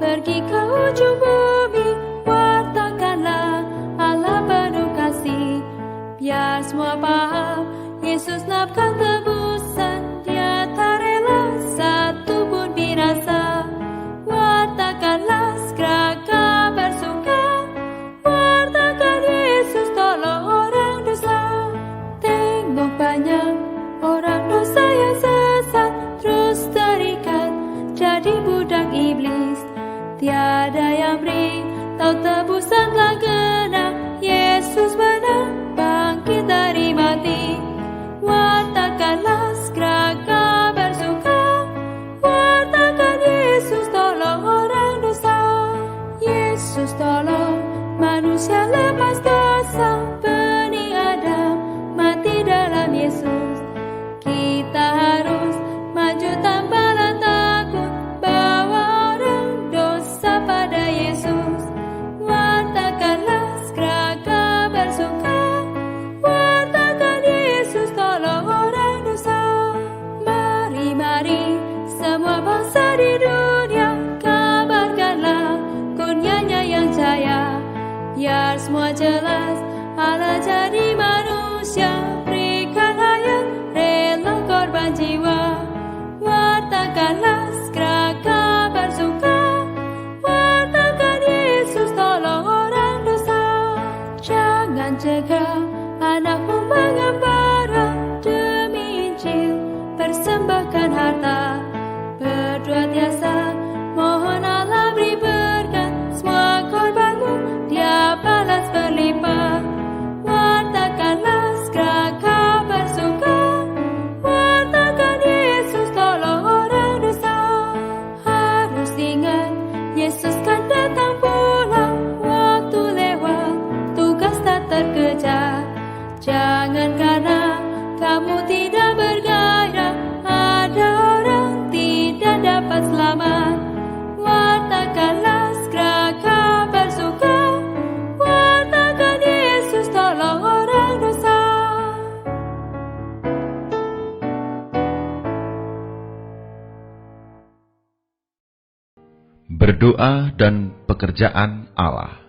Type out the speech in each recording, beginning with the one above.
Pergi ke ujung bumi, wartakanlah Allah penuh kasih. Biar semua paham, Yesus napkan tebusan, Dia tak rela satu pun binasa. Wartakanlah segera kabar suka, wartakan Yesus tolong orang dosa. Tengok banyak orang dosa yang sesat, terus terikat jadi budak iblis. Tiada yang beri tahu tebusan telah genap, Yesus menang bangkit dari mati. Wartakanlah segera kabar suka, wartakan Yesus tolong orang dosa. Yesus tolong manusia lepas dosa, benih Adam mati dalam Yesus. Kita harus maju tanpa takut, bawa orang dosa pada Yesus. Wartakanlah segera kabar suka, wartakan Yesus tolong orang dosa. Mari, mari semua bangsa di dunia, kabarkanlah kurnianya yang jaya. Biar semua jelas Allah jadi manusia, berikan hayat rela korban jiwa. Wartakanlah segera kabar suka, wartakan Yesus tolong orang dosa. Jangan cegah anakmu mengembara, demi Injil persembahkan harta. Berdoa tiasa, mohon Allah beri berkat, semua korbanmu Dia balas berlimpah. Wartakanlah segera kabar suka, wartakan Yesus tolong orang dosa. Harus ingat Yesus kan datang pulang, waktu lewat, tugas tak terkejar. Jangan karena kamu tidak bergairah, ada orang tidak dapat selamat. Wartakanlah segera kabar suka, wartakan Yesus tolong orang dosa. Berdoa dan pekerjaan Allah.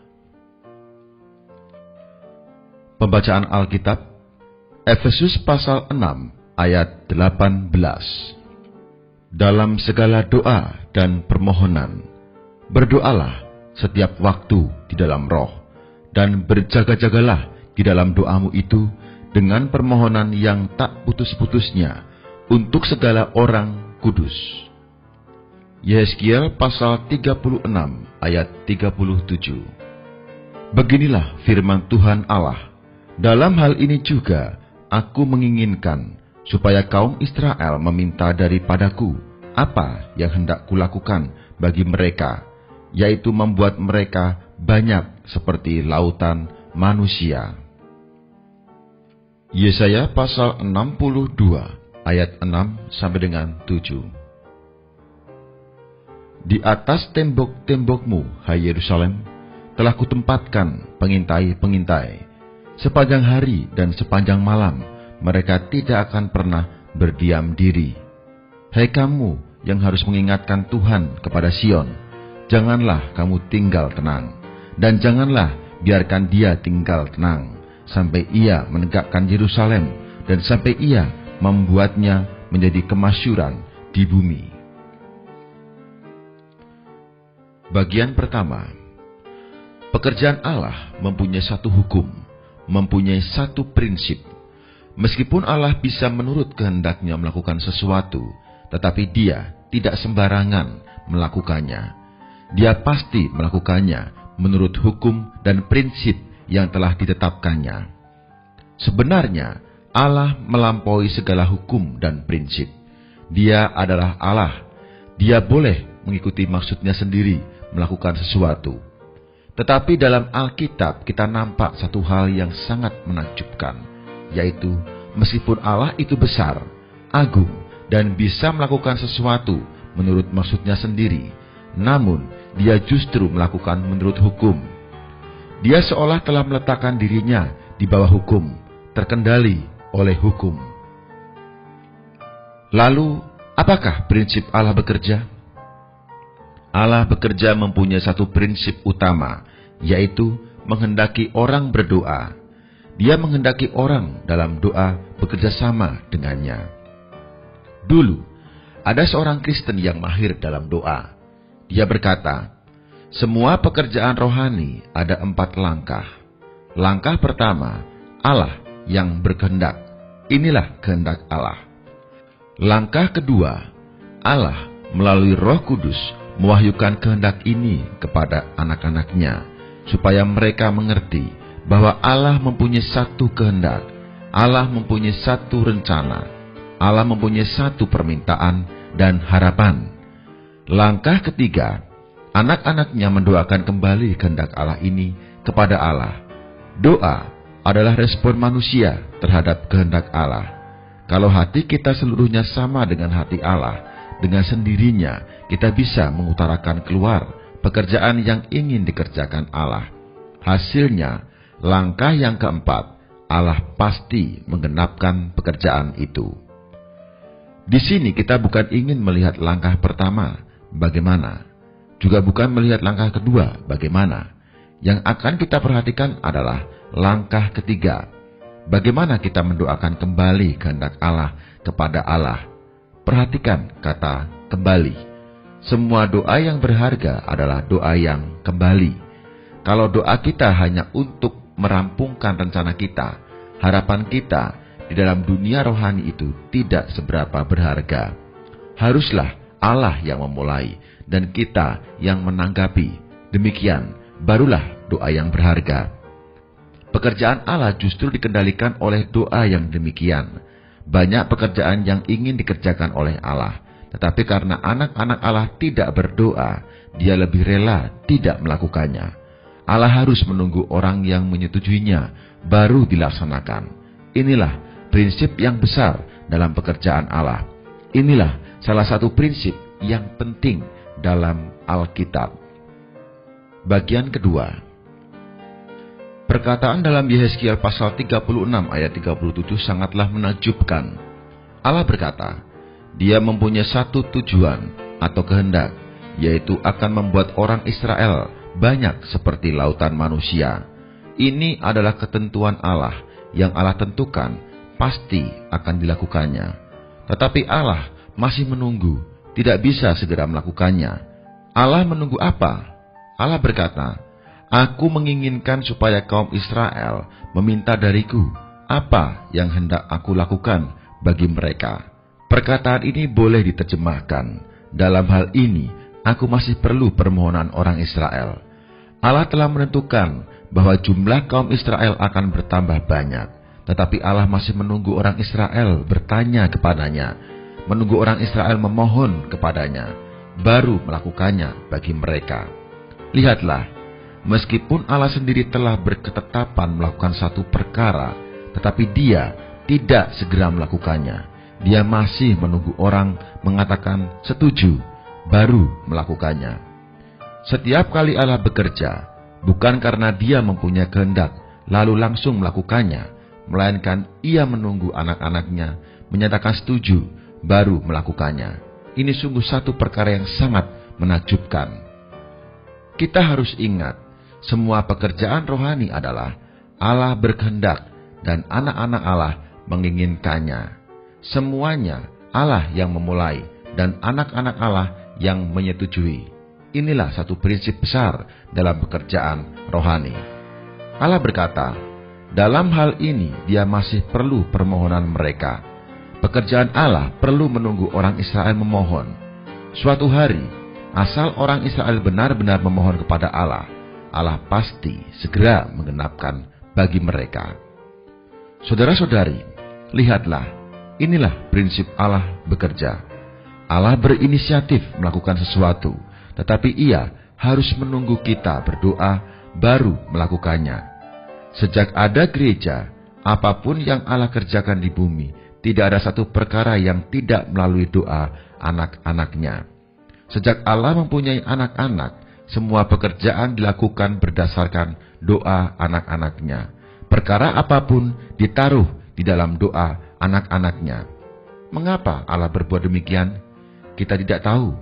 Pembacaan Alkitab, Efesus pasal 6 ayat 18. Dalam segala doa dan permohonan, berdoalah setiap waktu di dalam roh, dan berjaga-jagalah di dalam doamu itu dengan permohonan yang tak putus-putusnya untuk segala orang kudus. Yehezkiel pasal 36 ayat 37. Beginilah firman Tuhan Allah, dalam hal ini juga aku menginginkan supaya kaum Israel meminta daripadaku apa yang hendak kulakukan bagi mereka, yaitu membuat mereka banyak seperti lautan manusia. Yesaya pasal 62 ayat 6 sampai dengan 7. Di atas tembok-tembokmu, hai Yerusalem, telah kutempatkan pengintai-pengintai. Sepanjang hari dan sepanjang malam, mereka tidak akan pernah berdiam diri. Hai kamu yang harus mengingatkan Tuhan kepada Sion, janganlah kamu tinggal tenang, dan janganlah biarkan dia tinggal tenang, sampai ia menegakkan Yerusalem, dan sampai ia membuatnya menjadi kemasyhuran di bumi. Bagian pertama, pekerjaan Allah mempunyai satu hukum, mempunyai satu prinsip. Meskipun Allah bisa menurut kehendaknya melakukan sesuatu, tetapi Dia tidak sembarangan melakukannya. Dia pasti melakukannya menurut hukum dan prinsip yang telah ditetapkannya. Sebenarnya, Allah melampaui segala hukum dan prinsip. Dia adalah Allah. Dia boleh mengikuti maksudnya sendiri melakukan sesuatu. Tetapi dalam Alkitab kita nampak satu hal yang sangat menakjubkan, yaitu meskipun Allah itu besar, agung, dan bisa melakukan sesuatu menurut maksudnya sendiri, namun Dia justru melakukan menurut hukum. Dia seolah telah meletakkan dirinya di bawah hukum, terkendali oleh hukum. Lalu, apakah prinsip Allah bekerja? Allah bekerja mempunyai satu prinsip utama, yaitu menghendaki orang berdoa. Dia menghendaki orang dalam doa bekerja sama dengannya. Dulu, ada seorang Kristen yang mahir dalam doa. Dia berkata, semua pekerjaan rohani ada 4 langkah. Langkah pertama, Allah yang berkehendak. Inilah kehendak Allah. Langkah kedua, Allah melalui Roh Kudus mewahyukan kehendak ini kepada anak-anaknya, supaya mereka mengerti bahwa Allah mempunyai satu kehendak, Allah mempunyai satu rencana, Allah mempunyai satu permintaan dan harapan. Langkah ketiga, anak-anaknya mendoakan kembali kehendak Allah ini kepada Allah. Doa adalah respon manusia terhadap kehendak Allah. Kalau hati kita seluruhnya sama dengan hati Allah, dengan sendirinya kita bisa mengutarakan keluar pekerjaan yang ingin dikerjakan Allah. Hasilnya, langkah yang keempat, Allah pasti menggenapkan pekerjaan itu. Di sini kita bukan ingin melihat langkah pertama, bagaimana, juga bukan melihat langkah kedua, bagaimana. Yang akan kita perhatikan adalah langkah ketiga, bagaimana kita mendoakan kembali kehendak Allah kepada Allah. Perhatikan kata kembali. Semua doa yang berharga adalah doa yang kembali. Kalau doa kita hanya untuk merampungkan rencana kita, harapan kita di dalam dunia rohani itu tidak seberapa berharga. Haruslah Allah yang memulai dan kita yang menanggapi. Demikian barulah doa yang berharga. Pekerjaan Allah justru dikendalikan oleh doa yang demikian. Banyak pekerjaan yang ingin dikerjakan oleh Allah, tetapi karena anak-anak Allah tidak berdoa, dia lebih rela tidak melakukannya. Allah harus menunggu orang yang menyetujuinya, baru dilaksanakan. Inilah prinsip yang besar dalam pekerjaan Allah. Inilah salah satu prinsip yang penting dalam Alkitab. Bagian kedua. Perkataan dalam Yehezkiel pasal 36 ayat 37 sangatlah menakjubkan. Allah berkata, Dia mempunyai satu tujuan atau kehendak, yaitu akan membuat orang Israel banyak seperti lautan manusia. Ini adalah ketentuan Allah yang Allah tentukan pasti akan dilakukannya. Tetapi Allah masih menunggu, tidak bisa segera melakukannya. Allah menunggu apa? Allah berkata, Aku menginginkan supaya kaum Israel meminta dariku apa yang hendak aku lakukan bagi mereka. Perkataan ini boleh diterjemahkan, dalam hal ini aku masih perlu permohonan orang Israel. Allah telah menentukan bahwa jumlah kaum Israel akan bertambah banyak, tetapi Allah masih menunggu orang Israel bertanya kepadanya, menunggu orang Israel memohon kepadanya, baru melakukannya bagi mereka. Lihatlah, meskipun Allah sendiri telah berketetapan melakukan satu perkara, tetapi Dia tidak segera melakukannya. Dia masih menunggu orang mengatakan setuju, baru melakukannya. Setiap kali Allah bekerja, bukan karena Dia mempunyai kehendak, lalu langsung melakukannya, melainkan Ia menunggu anak-anaknya menyatakan setuju, baru melakukannya. Ini sungguh satu perkara yang sangat menakjubkan. Kita harus ingat, semua pekerjaan rohani adalah Allah berkehendak dan anak-anak Allah menginginkannya. Semuanya Allah yang memulai dan anak-anak Allah yang menyetujui. Inilah satu prinsip besar dalam pekerjaan rohani. Allah berkata, dalam hal ini Dia masih perlu permohonan mereka. Pekerjaan Allah perlu menunggu orang Israel memohon. Suatu hari, asal orang Israel benar-benar memohon kepada Allah, Allah pasti segera menggenapkan bagi mereka. Saudara-saudari, lihatlah, inilah prinsip Allah bekerja. Allah berinisiatif melakukan sesuatu, tetapi Ia harus menunggu kita berdoa baru melakukannya. Sejak ada gereja, apapun yang Allah kerjakan di bumi, tidak ada satu perkara yang tidak melalui doa anak-anaknya. Sejak Allah mempunyai anak-anak, semua pekerjaan dilakukan berdasarkan doa anak-anaknya. Perkara apapun ditaruh di dalam doa anak-anaknya. Mengapa Allah berbuat demikian? Kita tidak tahu.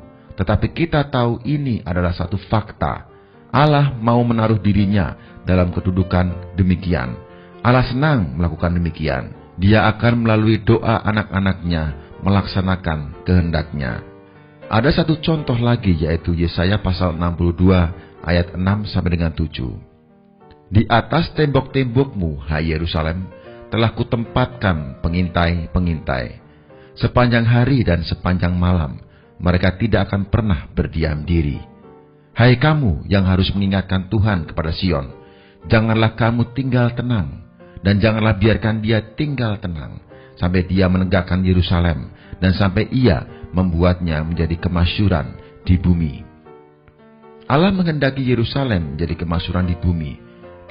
Tetapi kita tahu ini adalah satu fakta. Allah mau menaruh dirinya dalam kedudukan demikian. Allah senang melakukan demikian. Dia akan melalui doa anak-anaknya melaksanakan kehendaknya. Ada satu contoh lagi, yaitu Yesaya pasal 62 ayat 6 sampai dengan 7. Di atas tembok-tembokmu, hai Yerusalem, telah kutempatkan pengintai-pengintai. Sepanjang hari dan sepanjang malam, mereka tidak akan pernah berdiam diri. Hai kamu yang harus mengingatkan Tuhan kepada Sion, janganlah kamu tinggal tenang, dan janganlah biarkan dia tinggal tenang, sampai dia menegakkan Yerusalem, dan sampai ia membuatnya menjadi kemasyuran di bumi. Allah menghendaki Yerusalem menjadi kemasyuran di bumi.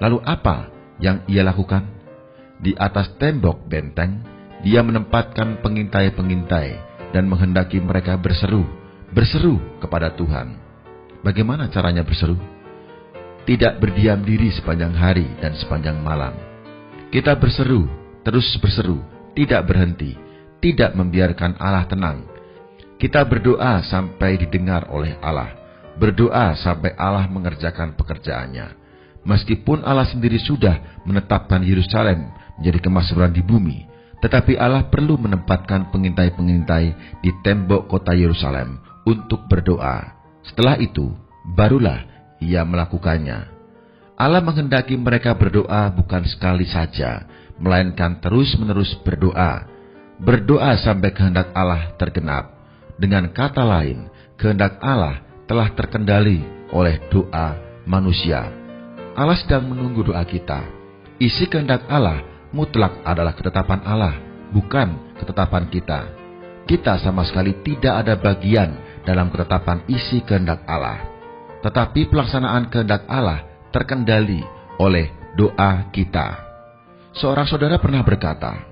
Lalu apa yang ia lakukan? Di atas tembok benteng, dia menempatkan pengintai-pengintai dan menghendaki mereka berseru kepada Tuhan. Bagaimana caranya berseru? Tidak berdiam diri sepanjang hari dan sepanjang malam. Kita berseru, terus berseru, tidak berhenti, tidak membiarkan Allah tenang. Kita berdoa sampai didengar oleh Allah, berdoa sampai Allah mengerjakan pekerjaannya. Meskipun Allah sendiri sudah menetapkan Yerusalem menjadi kemasyuran di bumi, tetapi Allah perlu menempatkan pengintai-pengintai di tembok kota Yerusalem untuk berdoa. Setelah itu, barulah ia melakukannya. Allah menghendaki mereka berdoa bukan sekali saja, melainkan terus-menerus berdoa. Berdoa sampai kehendak Allah tergenap. Dengan kata lain, kehendak Allah telah terkendali oleh doa manusia. Allah sedang menunggu doa kita. Isi kehendak Allah mutlak adalah ketetapan Allah, bukan ketetapan kita. Kita sama sekali tidak ada bagian dalam ketetapan isi kehendak Allah. Tetapi pelaksanaan kehendak Allah terkendali oleh doa kita. Seorang saudara pernah berkata,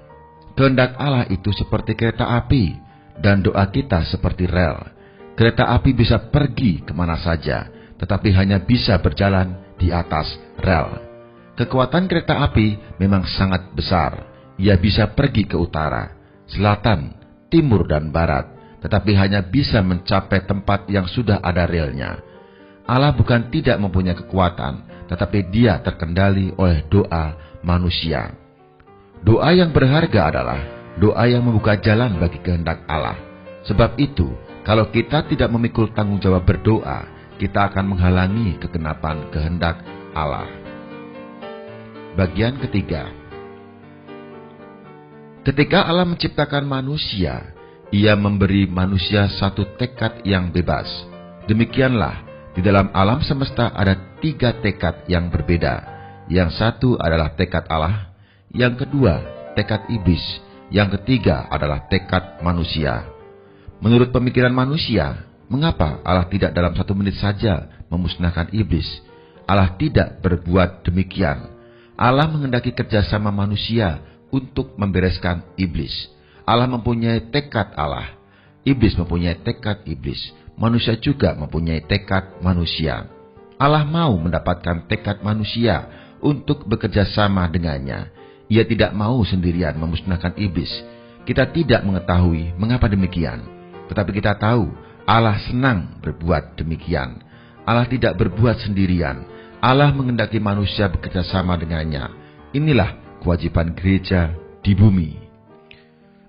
kehendak Allah itu seperti kereta api, dan doa kita seperti rel. Kereta api bisa pergi kemana saja, tetapi hanya bisa berjalan di atas rel. Kekuatan kereta api memang sangat besar. Ia bisa pergi ke utara, selatan, timur, dan barat, tetapi hanya bisa mencapai tempat yang sudah ada relnya. Allah bukan tidak mempunyai kekuatan, tetapi dia terkendali oleh doa manusia. Doa yang berharga adalah doa yang membuka jalan bagi kehendak Allah. Sebab itu, kalau kita tidak memikul tanggung jawab berdoa, kita akan menghalangi kegenapan kehendak Allah. Bagian ketiga. Ketika Allah menciptakan manusia, Ia memberi manusia satu tekad yang bebas. Demikianlah, di dalam alam semesta ada 3 tekad yang berbeda. Yang satu adalah tekad Allah, yang kedua tekad iblis, yang ketiga adalah tekad manusia. Menurut pemikiran manusia, mengapa Allah tidak dalam 1 menit saja memusnahkan iblis? Allah tidak berbuat demikian. Allah menghendaki kerjasama manusia untuk membereskan iblis. Allah mempunyai tekad Allah. Iblis mempunyai tekad iblis. Manusia juga mempunyai tekad manusia. Allah mau mendapatkan tekad manusia untuk bekerja sama dengannya. Ia tidak mau sendirian memusnahkan iblis. Kita tidak mengetahui mengapa demikian. Tetapi kita tahu Allah senang berbuat demikian. Allah tidak berbuat sendirian. Allah menghendaki manusia bekerja sama dengannya. Inilah kewajiban gereja di bumi.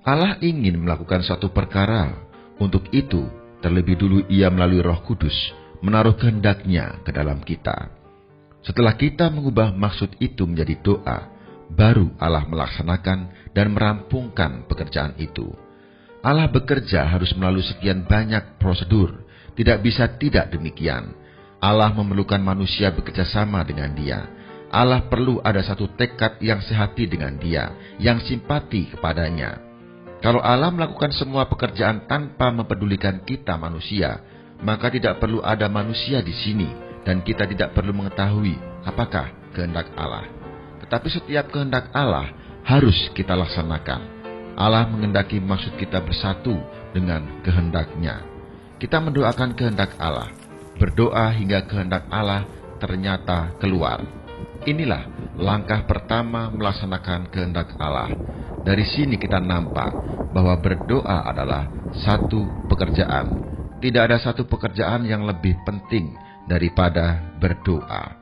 Allah ingin melakukan suatu perkara. Untuk itu, terlebih dulu Ia melalui Roh Kudus menaruh kehendaknya ke dalam kita. Setelah kita mengubah maksud itu menjadi doa, baru Allah melaksanakan dan merampungkan pekerjaan itu. Allah bekerja harus melalui sekian banyak prosedur. Tidak bisa tidak demikian. Allah memerlukan manusia bekerja sama dengan Dia. Allah perlu ada satu tekad yang sehati dengan Dia, yang simpati kepadanya. Kalau Allah melakukan semua pekerjaan tanpa mempedulikan kita manusia, maka tidak perlu ada manusia di sini, dan kita tidak perlu mengetahui apakah kehendak Allah. Tetapi setiap kehendak Allah harus kita laksanakan. Allah menghendaki maksud kita bersatu dengan kehendak-Nya. Kita mendoakan kehendak Allah, berdoa hingga kehendak Allah ternyata keluar. Inilah langkah pertama melaksanakan kehendak Allah. Dari sini kita nampak bahwa berdoa adalah satu pekerjaan. tidak ada satu pekerjaan yang lebih penting daripada berdoa.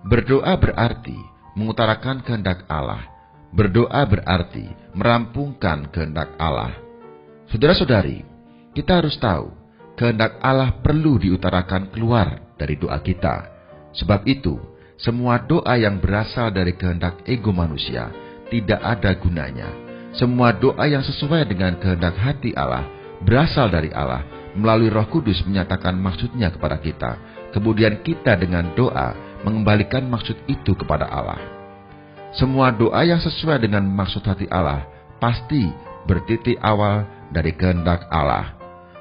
Berdoa berarti mengutarakan kehendak Allah. Berdoa berarti merampungkan kehendak Allah. Saudara-saudari, kita harus tahu, kehendak Allah perlu diutarakan keluar dari doa kita. Sebab itu, semua doa yang berasal dari kehendak ego manusia tidak ada gunanya. Semua doa yang sesuai dengan kehendak hati Allah, berasal dari Allah, melalui Roh Kudus menyatakan maksudnya kepada kita. Kemudian kita dengan doa mengembalikan maksud itu kepada Allah. Semua doa yang sesuai dengan maksud hati Allah pasti bertitik awal dari kehendak Allah.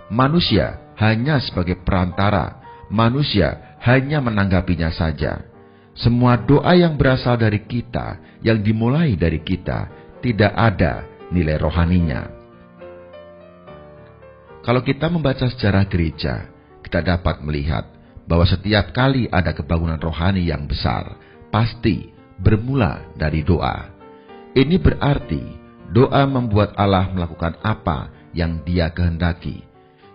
Manusia hanya sebagai perantara, manusia hanya menanggapinya saja. Semua doa yang berasal dari kita, yang dimulai dari kita, tidak ada nilai rohaninya. Kalau kita membaca sejarah gereja, kita dapat melihat bahwa setiap kali ada kebangunan rohani yang besar, pasti bermula dari doa. Ini berarti doa membuat Allah melakukan apa yang Dia kehendaki.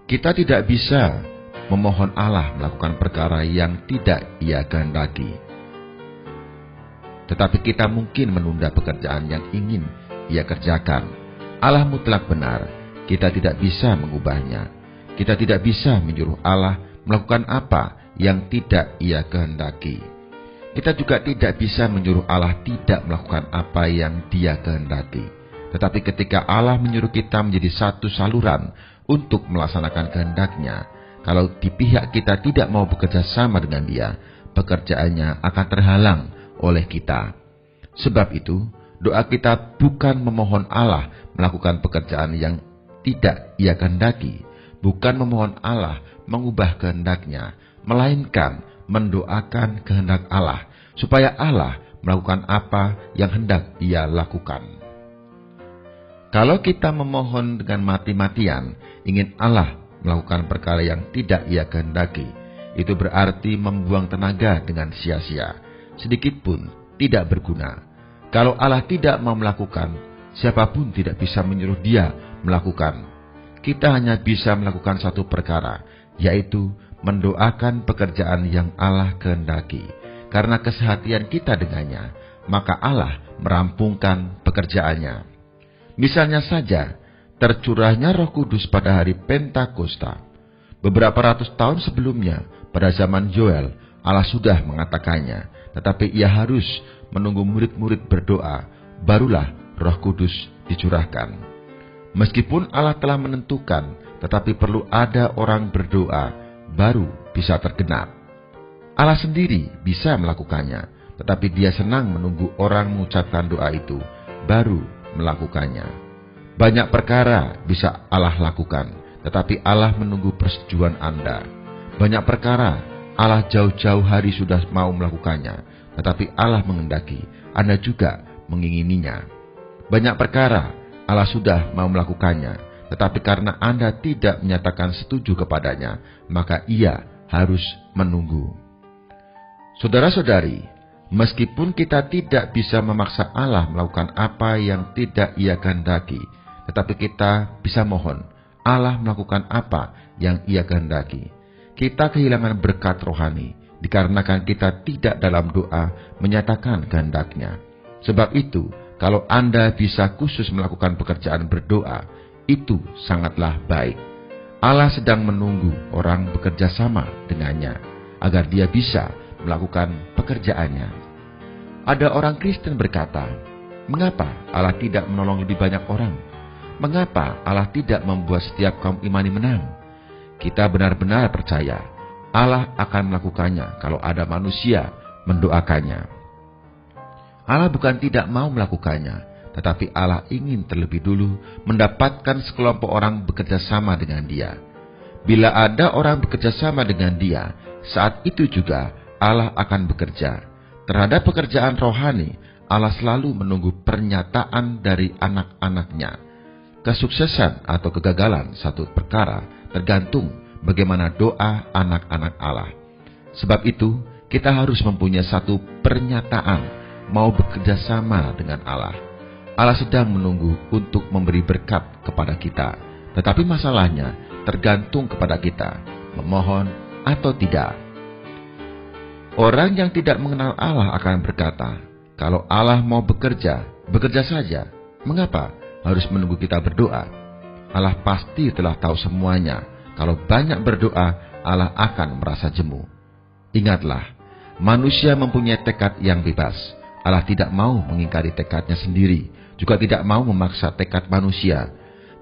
Kita tidak bisa memohon Allah melakukan perkara yang tidak Ia kehendaki. Tetapi kita mungkin menunda pekerjaan yang ingin Ia kerjakan. Allah mutlak benar, kita tidak bisa mengubahnya. Kita tidak bisa menyuruh Allah melakukan apa yang tidak Ia kehendaki. Kita juga tidak bisa menyuruh Allah tidak melakukan apa yang Dia kehendaki. Tetapi ketika Allah menyuruh kita menjadi satu saluran untuk melaksanakan kehendak-Nya, kalau di pihak kita tidak mau bekerja sama dengan Dia, pekerjaannya akan terhalang oleh kita. Sebab itu, doa kita bukan memohon Allah melakukan pekerjaan yang tidak Ia kehendaki, bukan memohon Allah mengubah kehendak-Nya, melainkan mendoakan kehendak Allah, supaya Allah melakukan apa yang hendak Ia lakukan. Kalau kita memohon dengan mati-matian, ingin Allah melakukan perkara yang tidak Ia kehendaki, itu berarti membuang tenaga dengan sia-sia, sedikit pun tidak berguna. Kalau Allah tidak mau melakukan, siapapun tidak bisa menyuruh Dia melakukan. Kita hanya bisa melakukan satu perkara, yaitu mendoakan pekerjaan yang Allah kehendaki. Karena kesehatian kita dengannya, maka Allah merampungkan pekerjaannya. Misalnya saja, tercurahnya Roh Kudus pada hari Pentakosta. Beberapa ratus tahun sebelumnya, pada zaman Yoel, Allah sudah mengatakannya, tetapi Ia harus menunggu murid-murid berdoa, barulah Roh Kudus dicurahkan. Meskipun Allah telah menentukan, tetapi perlu ada orang berdoa, baru bisa tergenap. Allah sendiri bisa melakukannya, tetapi Dia senang menunggu orang mengucapkan doa itu, baru melakukannya. Banyak perkara bisa Allah lakukan, tetapi Allah menunggu persetujuan Anda. Banyak perkara Allah jauh-jauh hari sudah mau melakukannya, tetapi Allah menghendaki Anda juga mengingininya. Banyak perkara Allah sudah mau melakukannya, tetapi karena Anda tidak menyatakan setuju kepadanya, maka Ia harus menunggu. Saudara-saudari, meskipun kita tidak bisa memaksa Allah melakukan apa yang tidak Ia kehendaki, tetapi kita bisa mohon Allah melakukan apa yang Ia kehendaki. Kita kehilangan berkat rohani, dikarenakan kita tidak dalam doa menyatakan kehendak-Nya. Sebab itu, kalau Anda bisa khusus melakukan pekerjaan berdoa, itu sangatlah baik. Allah sedang menunggu orang bekerja sama dengannya, agar Dia bisa melakukan pekerjaannya. Ada orang Kristen berkata, mengapa Allah tidak menolong lebih banyak orang? Mengapa Allah tidak membuat setiap kaum imani menang? Kita benar-benar percaya Allah akan melakukannya kalau ada manusia mendoakannya. Allah bukan tidak mau melakukannya, tetapi Allah ingin terlebih dulu mendapatkan sekelompok orang bekerja sama dengan Dia. Bila ada orang bekerja sama dengan Dia, saat itu juga Allah akan bekerja. Terhadap pekerjaan rohani, Allah selalu menunggu pernyataan dari anak-anak-Nya. Kesuksesan atau kegagalan satu perkara tergantung bagaimana doa anak-anak Allah. Sebab itu, kita harus mempunyai satu pernyataan mau bekerja sama dengan Allah. Allah sedang menunggu untuk memberi berkat kepada kita. Tetapi masalahnya, tergantung kepada kita, memohon atau tidak. Orang yang tidak mengenal Allah akan berkata, kalau Allah mau bekerja, bekerja saja. Mengapa harus menunggu kita berdoa? Allah pasti telah tahu semuanya. Kalau banyak berdoa, Allah akan merasa jemu. Ingatlah, manusia mempunyai tekad yang bebas. Allah tidak mau mengingkari tekadnya sendiri, juga tidak mau memaksa tekad manusia.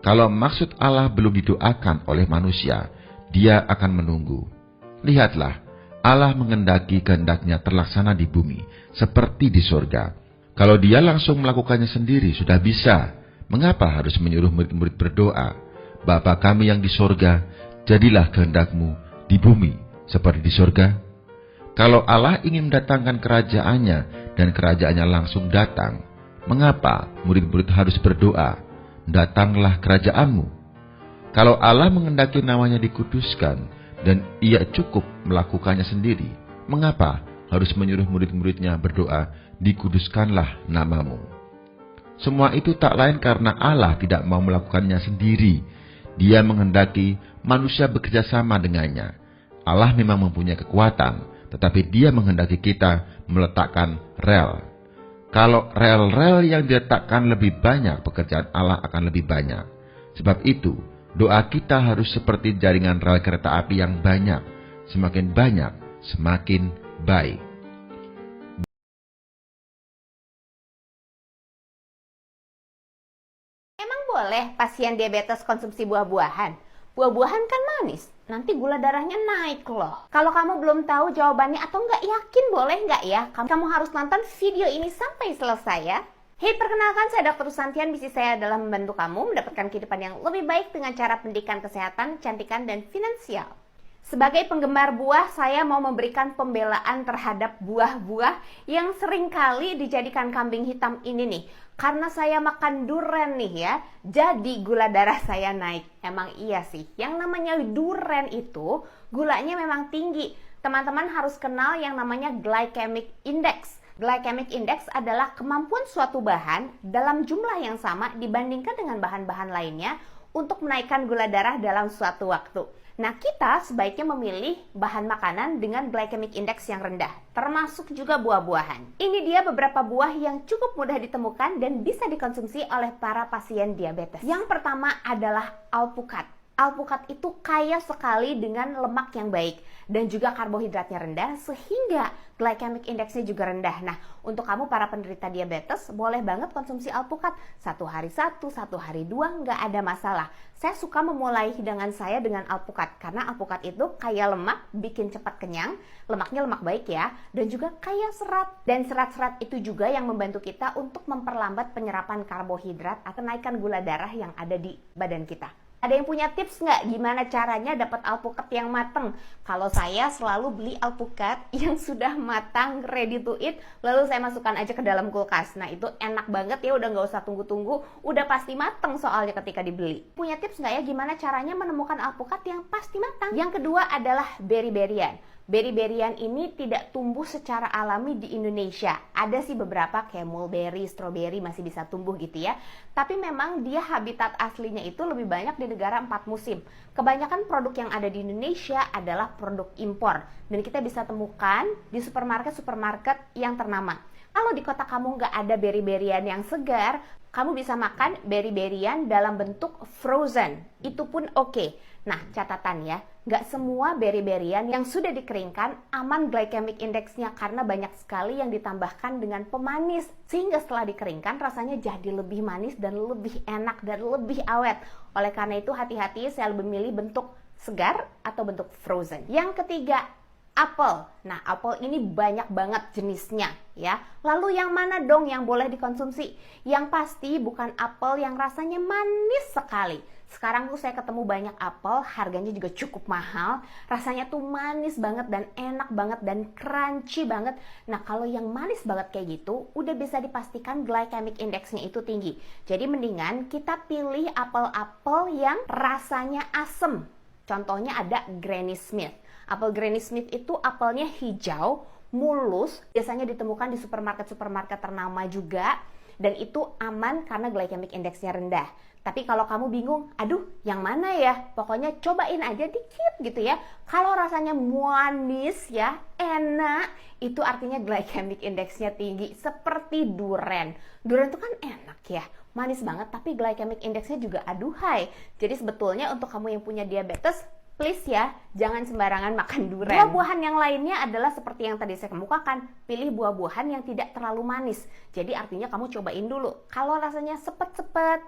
Kalau maksud Allah belum didoakan oleh manusia, Dia akan menunggu. Lihatlah, Allah mengendaki kehendaknya terlaksana di bumi, seperti di surga. Kalau Dia langsung melakukannya sendiri, sudah bisa. Mengapa harus menyuruh murid-murid berdoa? Bapa kami yang di surga, jadilah kehendak-Mu di bumi, seperti di surga. Kalau Allah ingin mendatangkan kerajaannya, dan kerajaannya langsung datang, mengapa murid-murid harus berdoa, datanglah kerajaan-Mu? Kalau Allah mengendaki namanya dikuduskan, dan Ia cukup melakukannya sendiri, mengapa harus menyuruh murid-muridnya berdoa, dikuduskanlah nama-Mu? Semua itu tak lain karena Allah tidak mau melakukannya sendiri. Dia menghendaki manusia bekerja sama dengannya. Allah memang mempunyai kekuatan, tetapi Dia menghendaki kita meletakkan rel. Kalau rel-rel yang diletakkan lebih banyak, pekerjaan Allah akan lebih banyak. Sebab itu, doa kita harus seperti jaringan rel kereta api yang banyak. Semakin banyak, semakin baik. Emang boleh pasien diabetes konsumsi buah-buahan? Buah-buahan kan manis, nanti gula darahnya naik loh. Kalau kamu belum tahu jawabannya atau nggak yakin boleh nggak ya, kamu harus nonton video ini sampai selesai ya. Hey, perkenalkan saya Dr. Susantian, misi saya adalah membantu kamu mendapatkan kehidupan yang lebih baik dengan cara pendidikan kesehatan, kecantikan, dan finansial. Sebagai penggemar buah, saya mau memberikan pembelaan terhadap buah-buah yang seringkali dijadikan kambing hitam ini nih. Karena saya makan durian nih ya, jadi gula darah saya naik. Emang iya sih, yang namanya durian itu gulanya memang tinggi. Teman-teman harus kenal yang namanya glycemic index. Glycemic index adalah kemampuan suatu bahan dalam jumlah yang sama dibandingkan dengan bahan-bahan lainnya untuk menaikkan gula darah dalam suatu waktu. Nah, kita sebaiknya memilih bahan makanan dengan glycemic index yang rendah, termasuk juga buah-buahan. Ini dia beberapa buah yang cukup mudah ditemukan dan bisa dikonsumsi oleh para pasien diabetes. Yang pertama adalah alpukat. Alpukat itu kaya sekali dengan lemak yang baik dan juga karbohidratnya rendah sehingga glycemic indexnya juga rendah. Nah, untuk kamu para penderita diabetes boleh banget konsumsi alpukat. 1 hari 1, 1 hari 2 nggak ada masalah. Saya suka memulai hidangan saya dengan alpukat karena alpukat itu kaya lemak, bikin cepat kenyang, lemaknya lemak baik ya, dan juga kaya serat. Dan serat-serat itu juga yang membantu kita untuk memperlambat penyerapan karbohidrat atau naikkan gula darah yang ada di badan kita. Ada yang punya tips nggak gimana caranya dapat alpukat yang matang? Kalau saya selalu beli alpukat yang sudah matang, ready to eat, lalu saya masukkan aja ke dalam kulkas. Nah, itu enak banget ya, udah nggak usah tunggu-tunggu, udah pasti matang soalnya ketika dibeli. Punya tips nggak ya gimana caranya menemukan alpukat yang pasti matang? Yang kedua adalah berry-berryan. Berry-berryan ini tidak tumbuh secara alami di Indonesia. Ada sih beberapa kayak mulberry, strawberry masih bisa tumbuh gitu ya. Tapi memang dia habitat aslinya itu lebih banyak di negara 4 musim. Kebanyakan produk yang ada di Indonesia adalah produk impor. Dan kita bisa temukan di supermarket-supermarket yang ternama. Kalau di kota kamu nggak ada berry-berryan yang segar, kamu bisa makan berry-berryan dalam bentuk frozen. Itu pun oke. Nah, catatan ya, nggak semua berry-berryan yang sudah dikeringkan aman glycemic indexnya karena banyak sekali yang ditambahkan dengan pemanis. Sehingga setelah dikeringkan rasanya jadi lebih manis dan lebih enak dan lebih awet. Oleh karena itu hati-hati, saya lebih memilih bentuk segar atau bentuk frozen. Yang ketiga, apel. Nah, apel ini banyak banget jenisnya ya. Lalu yang mana dong yang boleh dikonsumsi? Yang pasti bukan apel yang rasanya manis sekali. Sekarang tuh saya ketemu banyak apel, harganya juga cukup mahal. Rasanya tuh manis banget dan enak banget dan crunchy banget. Nah, kalau yang manis banget kayak gitu, udah bisa dipastikan glycemic indexnya itu tinggi. Jadi mendingan kita pilih apel-apel yang rasanya asem. Contohnya ada Granny Smith. Apel Granny Smith itu apelnya hijau, mulus, biasanya ditemukan di supermarket-supermarket ternama juga, dan itu aman karena glycemic indexnya rendah. Tapi kalau kamu bingung, aduh yang mana ya? Pokoknya cobain aja dikit gitu ya. Kalau rasanya manis ya, enak, itu artinya glycemic indexnya tinggi seperti duren. Duren itu kan enak ya, manis banget tapi glycemic indexnya juga aduhai. Jadi sebetulnya untuk kamu yang punya diabetes, please ya, jangan sembarangan makan durian. Buah-buahan yang lainnya adalah seperti yang tadi saya kemukakan. Pilih buah-buahan yang tidak terlalu manis. Jadi artinya kamu cobain dulu. Kalau rasanya sepet-sepet,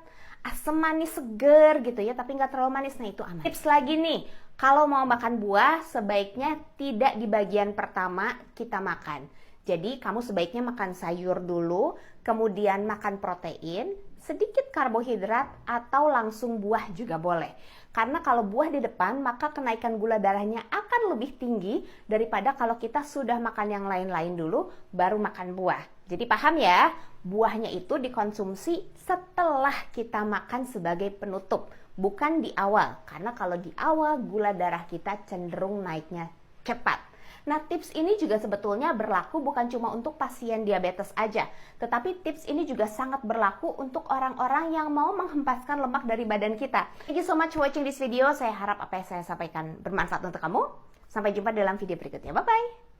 asam manis seger gitu ya, tapi nggak terlalu manis, nah itu aman. Tips lagi nih, kalau mau makan buah, sebaiknya tidak di bagian pertama kita makan. Jadi kamu sebaiknya makan sayur dulu, kemudian makan protein, sedikit karbohidrat, atau langsung buah juga boleh. Karena kalau buah di depan, maka kenaikan gula darahnya akan lebih tinggi daripada kalau kita sudah makan yang lain-lain dulu, baru makan buah. Jadi paham ya, buahnya itu dikonsumsi setelah kita makan sebagai penutup, bukan di awal. Karena kalau di awal, gula darah kita cenderung naiknya cepat. Nah, tips ini juga sebetulnya berlaku bukan cuma untuk pasien diabetes aja, tetapi tips ini juga sangat berlaku untuk orang-orang yang mau menghempaskan lemak dari badan kita. Thank you so much for watching this video. Saya harap apa yang saya sampaikan bermanfaat untuk kamu. Sampai jumpa dalam video berikutnya. Bye-bye.